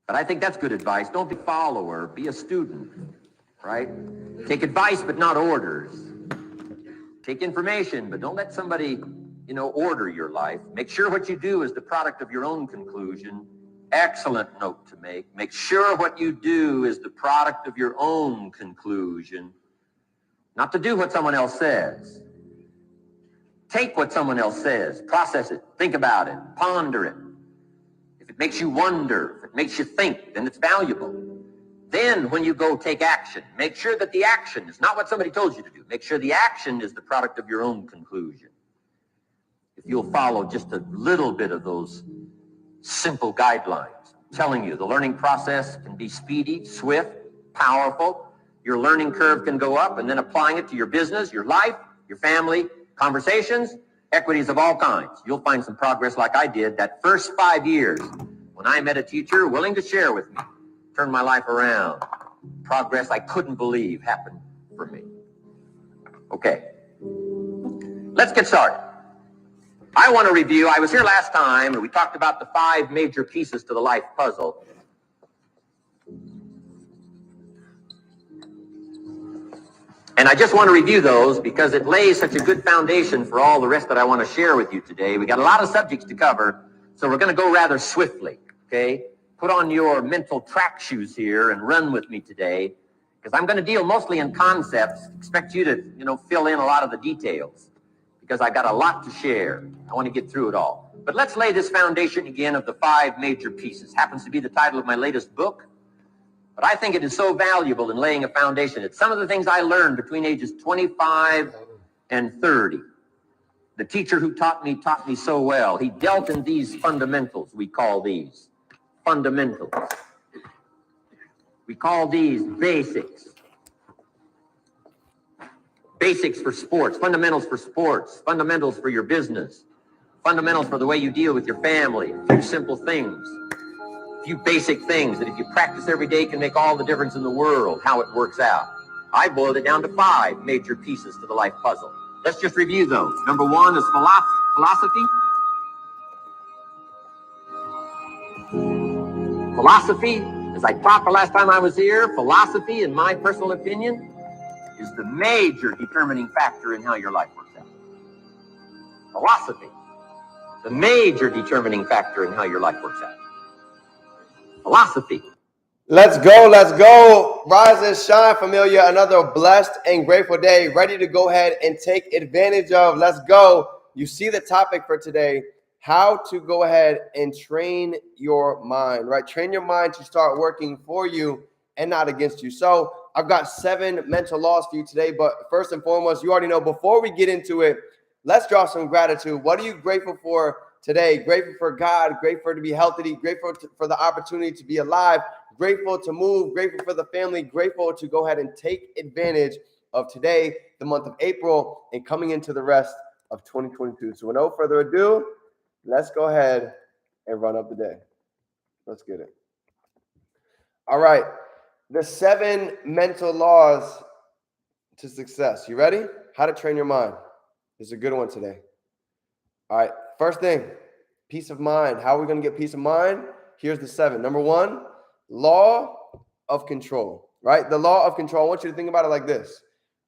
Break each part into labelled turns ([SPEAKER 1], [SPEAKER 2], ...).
[SPEAKER 1] But I think that's good advice. Don't be a follower, be a student, right? Take advice, but not orders. Take information, but don't let somebody, order your life. Make sure what you do is the product of your own conclusion. Excellent note to make. Make sure what you do is the product of your own conclusion. Not to do what someone else says. Take what someone else says, process it, think about it, ponder it. If it makes you wonder, if it makes you think, then it's valuable. Then when you go take action, make sure that the action is not what somebody told you to do. Make sure the action is the product of your own conclusion. If you'll follow just a little bit of those simple guidelines, I'm telling you, the learning process can be speedy, swift, powerful. Your learning curve can go up, and then applying it to your business, your life, your family, conversations, equities of all kinds. You'll find some progress like I did that first 5 years when I met a teacher willing to share with me, turn my life around. Progress I couldn't believe happened for me. Okay, let's get started. I want to review, I was here last time and we talked about the 5 major pieces to the life puzzle. And I just want to review those because it lays such a good foundation for all the rest that I want to share with you today. We got a lot of subjects to cover, so we're going to go rather swiftly, okay? Put on your mental track shoes here and run with me today, because I'm going to deal mostly in concepts. Expect you to, fill in a lot of the details, because I got a lot to share. I want to get through it all. But let's lay this foundation again of the 5 major pieces. Happens to be the title of my latest book. But I think it is so valuable in laying a foundation. It's some of the things I learned between ages 25 and 30. The teacher who taught me so well. He dealt in these fundamentals, we call these fundamentals. We call these basics. Basics for sports, fundamentals for sports, fundamentals for your business, fundamentals for the way you deal with your family, a few simple things. A few basic things that if you practice every day can make all the difference in the world, how it works out. I boiled it down to 5 major pieces to the life puzzle. Let's just review those. Number 1 is philosophy. Philosophy, as I taught the last time I was here, philosophy, in my personal opinion, is the major determining factor in how your life works out. Philosophy, the major determining factor in how your life works out. Philosophy.
[SPEAKER 2] Let's go. Let's go. Rise and shine, familia. Another blessed and grateful day. Ready to go ahead and take advantage of. Let's go. You see the topic for today, how to go ahead and train your mind, right? Train your mind to start working for you and not against you. So I've got 7 mental laws for you today. But first and foremost, you already know, before we get into it, let's draw some gratitude. What are you grateful for today? Grateful for God, grateful to be healthy, grateful for the opportunity to be alive, grateful to move, grateful for the family, grateful to go ahead and take advantage of today, the month of April, and coming into the rest of 2022. So with no further ado, let's go ahead and run up the day. Let's get it. All right. The 7 mental laws to success. You ready? How to train your mind. This is a good one today. All right. First thing, peace of mind. How are we going to get peace of mind? Here's the 7. Number 1, law of control, right? The law of control. I want you to think about it like this.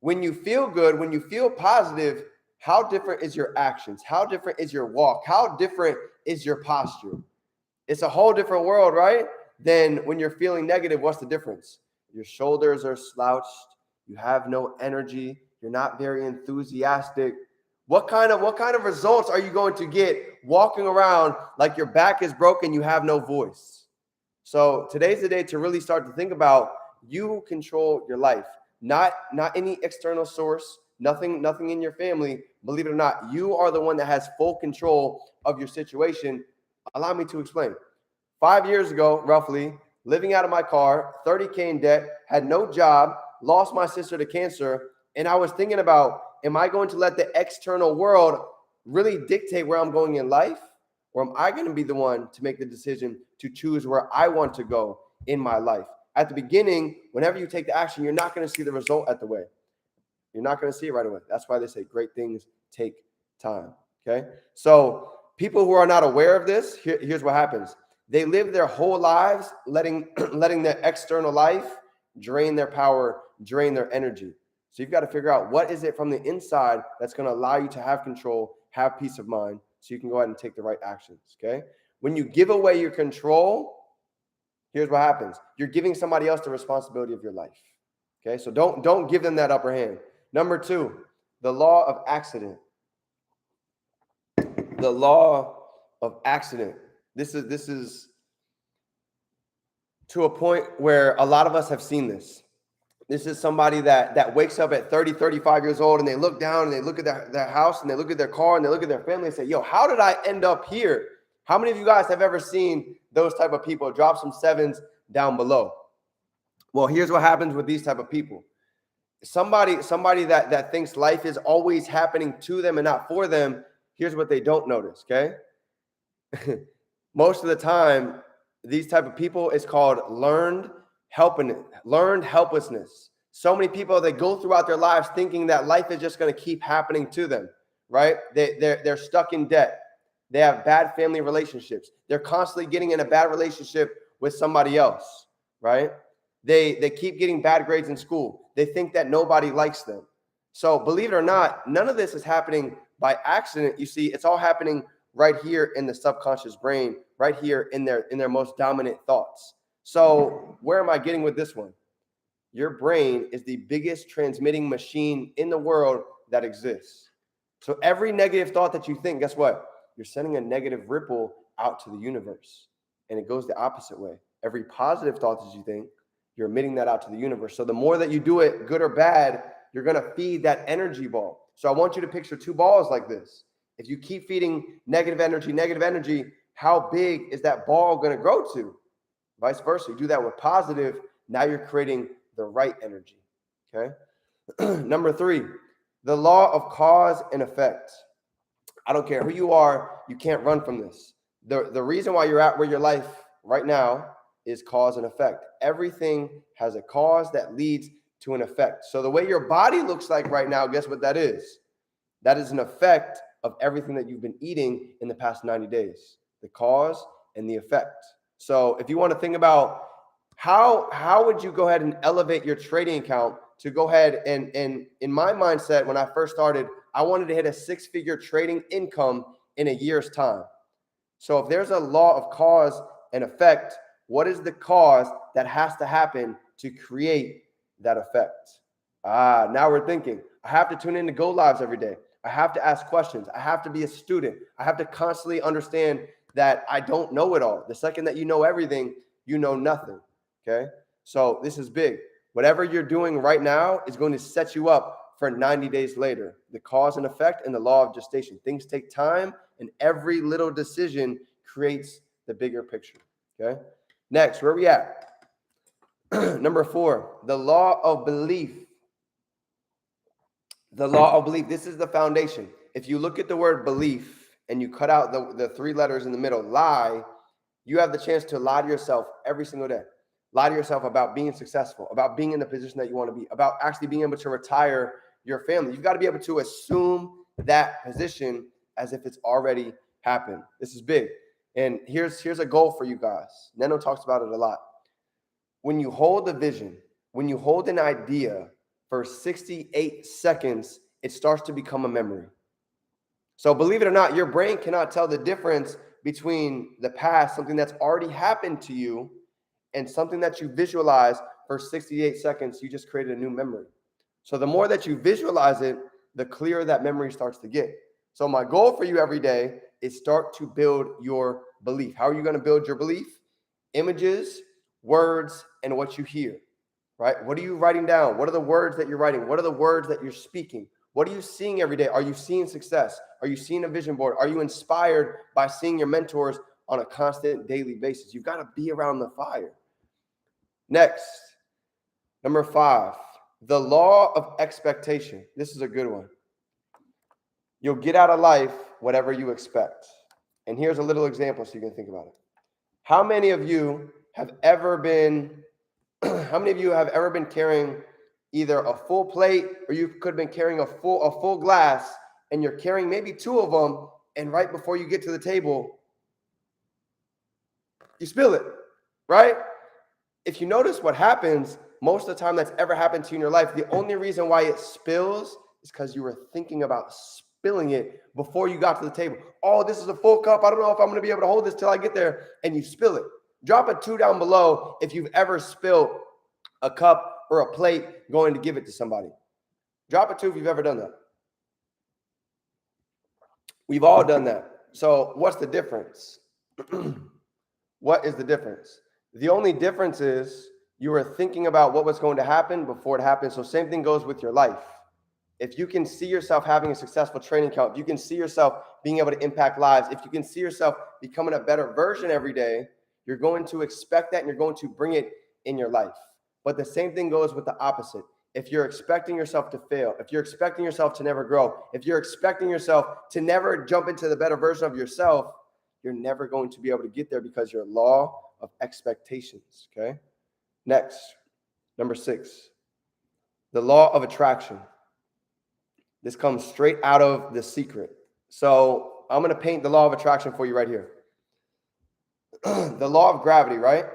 [SPEAKER 2] When you feel good, when you feel positive, how different is your actions? How different is your walk? How different is your posture? It's a whole different world, right? Then when you're feeling negative, what's the difference? Your shoulders are slouched. You have no energy. You're not very enthusiastic. What kind of results are you going to get walking around like your back is broken, you have no voice? So today's the day to really start to think about you control your life, not any external source, nothing in your family. Believe it or not, you are the one that has full control of your situation. Allow me to explain. 5 years ago, roughly, living out of my car, 30K in debt, had no job, lost my sister to cancer, and I was thinking about, am I going to let the external world really dictate where I'm going in life? Or am I going to be the one to make the decision to choose where I want to go in my life? At the beginning, whenever you take the action, you're not going to see the result at the way. You're not going to see it right away. That's why they say great things take time. Okay. So people who are not aware of this, here's what happens. They live their whole lives letting their external life drain their power, drain their energy. So you've got to figure out what is it from the inside that's going to allow you to have control, have peace of mind, so you can go ahead and take the right actions, okay? When you give away your control, here's what happens. You're giving somebody else the responsibility of your life, okay? So don't give them that upper hand. Number 2, the law of accident. The law of accident. This is to a point where a lot of us have seen this. This is somebody that wakes up at 30, 35 years old, and they look down and they look at their house and they look at their car and they look at their family and say, yo, how did I end up here? How many of you guys have ever seen those type of people? Drop some 7s down below. Well, here's what happens with these type of people. Somebody that thinks life is always happening to them and not for them, here's what they don't notice, okay? Most of the time, these type of people is called learned helplessness. So many people, they go throughout their lives thinking that life is just going to keep happening to them, right? They're stuck in debt. They have bad family relationships. They're constantly getting in a bad relationship with somebody else, right? They keep getting bad grades in school. They think that nobody likes them. So believe it or not, none of this is happening by accident. You see, it's all happening right here in the subconscious brain, right here in their most dominant thoughts. So where am I getting with this one? Your brain is the biggest transmitting machine in the world that exists. So every negative thought that you think, guess what? You're sending a negative ripple out to the universe, and it goes the opposite way. Every positive thought that you think, you're emitting that out to the universe. So the more that you do it, good or bad, you're going to feed that energy ball. So I want you to picture 2 balls like this. If you keep feeding negative energy, how big is that ball going to grow to? Vice versa. You do that with positive, now you're creating the right energy, okay? Number 3, the law of cause and effect. I don't care who you are, you can't run from this. The reason why you're at where your life right now is cause and effect. Everything has a cause that leads to an effect. So the way your body looks like right now, guess what that is? That is an effect of everything that you've been eating in the past 90 days. The cause and the effect. So if you want to think about how would you go ahead and elevate your trading account to go ahead and in my mindset, when I first started, I wanted to hit a 6-figure trading income in a year's time. So if there's a law of cause and effect, what is the cause that has to happen to create that effect? Now we're thinking. I have to tune in to Go Lives every day. I have to ask questions. I have to be a student. I have to constantly understand that I don't know it all. The second that you know everything, you know nothing, okay? So this is big. Whatever you're doing right now is going to set you up for 90 days later. The cause and effect and the law of gestation. Things take time, and every little decision creates the bigger picture, okay? Next, where are we at? Number 4, the law of belief. The law of belief. This is the foundation. If you look at the word belief and you cut out the 3 letters in the middle, lie, you have the chance to lie to yourself every single day. Lie to yourself about being successful, about being in the position that you want to be, about actually being able to retire your family. You've got to be able to assume that position as if it's already happened. This is big. And here's a goal for you guys. Neno talks about it a lot. When you hold a vision, when you hold an idea for 68 seconds, it starts to become a memory. So believe it or not, your brain cannot tell the difference between the past, something that's already happened to you, and something that you visualize for 68 seconds. You just created a new memory. So the more that you visualize it, the clearer that memory starts to get. So my goal for you every day is start to build your belief. How are you going to build your belief? Images, words, and what you hear, right? What are you writing down? What are the words that you're writing? What are the words that you're speaking? What are you seeing every day? Are you seeing success? Are you seeing a vision board? Are you inspired by seeing your mentors on a constant daily basis? You've got to be around the fire. Next, number 5, the law of expectation. This is a good one. You'll get out of life whatever you expect. And here's a little example so you can think about it. How many of you have ever been carrying either a full plate, or you could have been carrying a full glass, and you're carrying maybe 2 of them, and right before you get to the table, You spill it, right? If you notice what happens, most of the time that's ever happened to you in your life, the only reason why it spills is because you were thinking about spilling it before you got to the table. Oh, this is a full cup. I don't know if I'm going to be able to hold this till I get there. And you spill it. Drop a 2 down below if you've ever spilled a cup or a plate going to give it to somebody. Drop a 2 if you've ever done that. We've all done that. So what's the difference? What is the difference? The only difference is you were thinking about what was going to happen before it happened. So same thing goes with your life. If you can see yourself having a successful training account, if you can see yourself being able to impact lives, if you can see yourself becoming a better version every day, you're going to expect that and you're going to bring it in your life. But the same thing goes with the opposite. If you're expecting yourself to fail, if you're expecting yourself to never grow, if you're expecting yourself to never jump into the better version of yourself, you're never going to be able to get there because your law of expectations, okay? Next, number 6, the law of attraction. This comes straight out of The Secret. So I'm going to paint the law of attraction for you right here. The law of gravity, right?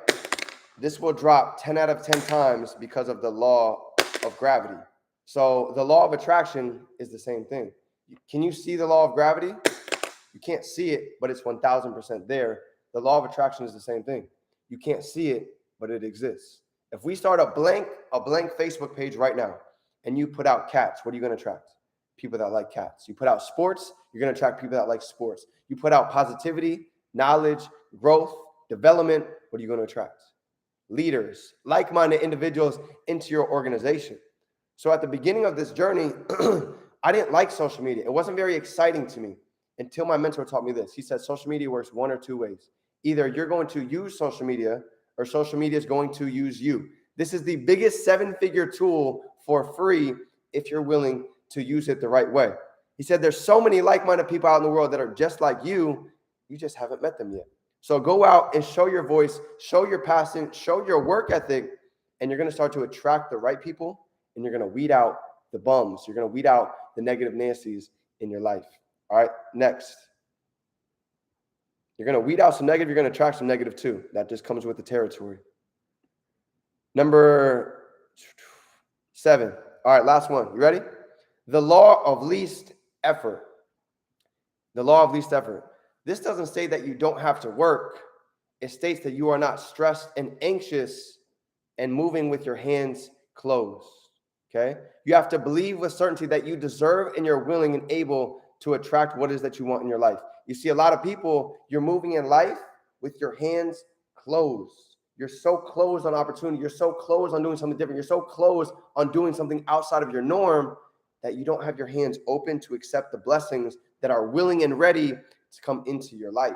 [SPEAKER 2] This will drop 10 out of 10 times because of the law of gravity. So the law of attraction is the same thing. Can you see the law of gravity? You can't see it, but it's 1000% there. The law of attraction is the same thing. You can't see it, but it exists. If we start a blank Facebook page right now, and you put out cats, what are you going to attract? People that like cats. You put out sports, you're going to attract people that like sports. You put out positivity, knowledge, growth, development, what are you going to attract? Leaders, like-minded individuals into your organization. So at the beginning of this journey, I didn't like social media. It wasn't very exciting to me until my mentor taught me this. He said social media works one or two ways. Either you're going to use social media or social media is going to use you. This is the biggest 7-figure tool for free if you're willing to use it the right way. He said there's so many like-minded people out in the world that are just like you just haven't met them yet. So go out and show your voice, show your passion, show your work ethic, and you're going to start to attract the right people, and you're going to weed out the bums. You're going to weed out the negative Nancy's in your life. All right, next. You're going to weed out some negative. You're going to attract some negative too. That just comes with the territory. Number 7. All right, last one. You ready? The law of least effort. The law of least effort. This doesn't say that you don't have to work. It states that you are not stressed and anxious and moving with your hands closed. Okay? You have to believe with certainty that you deserve and you're willing and able to attract what it is that you want in your life. You see a lot of people, you're moving in life with your hands closed. You're so closed on opportunity. You're so closed on doing something different. You're so closed on doing something outside of your norm that you don't have your hands open to accept the blessings that are willing and ready to come into your life.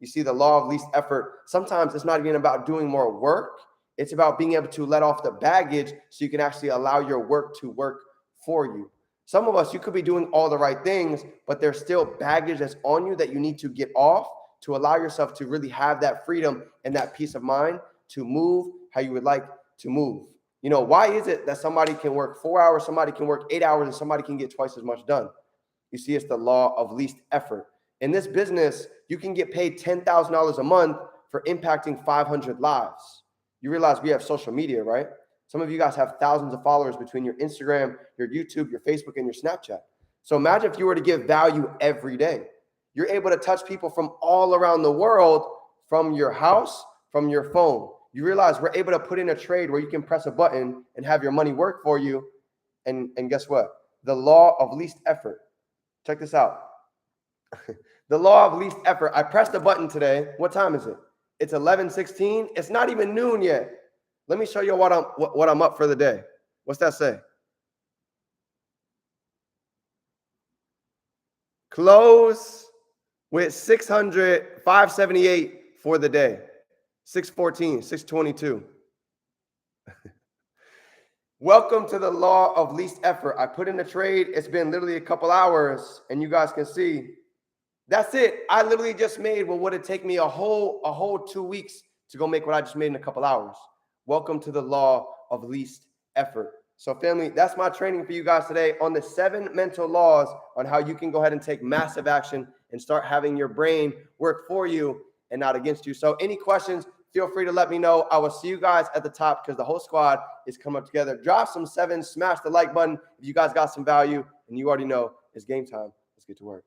[SPEAKER 2] You see the law of least effort. Sometimes it's not even about doing more work. It's about being able to let off the baggage so you can actually allow your work to work for you. Some of us, you could be doing all the right things, but there's still baggage that's on you that you need to get off to allow yourself to really have that freedom and that peace of mind to move how you would like to move. You know, why is it that somebody can work 4 hours, somebody can work 8 hours, and somebody can get twice as much done? You see, it's the law of least effort. In this business, you can get paid $10,000 a month for impacting 500 lives. You realize we have social media, right? Some of you guys have thousands of followers between your Instagram, your YouTube, your Facebook, and your Snapchat. So imagine if you were to give value every day. You're able to touch people from all around the world from your house, from your phone. You realize we're able to put in a trade where you can press a button and have your money work for you. And guess what? The law of least effort. Check this out. The law of least effort. I pressed a button today. What time is it? It's 11:16. It's not even noon yet. Let me show you what I'm up for the day. What's that say? Close with 578 for the day. 614, 622. Welcome to the law of least effort. I put in a trade. It's been literally a couple hours, and you guys can see that's it. I literally just made what would it take me a whole 2 weeks to go make what I just made in a couple hours. Welcome to the law of least effort. So family, that's my training for you guys today on the 7 mental laws on how you can go ahead and take massive action and start having your brain work for you and not against you. So any questions, feel free to let me know. I will see you guys at the top because the whole squad is coming up together. Drop some sevens, smash the like button if you guys got some value, and you already know it's game time. Let's get to work.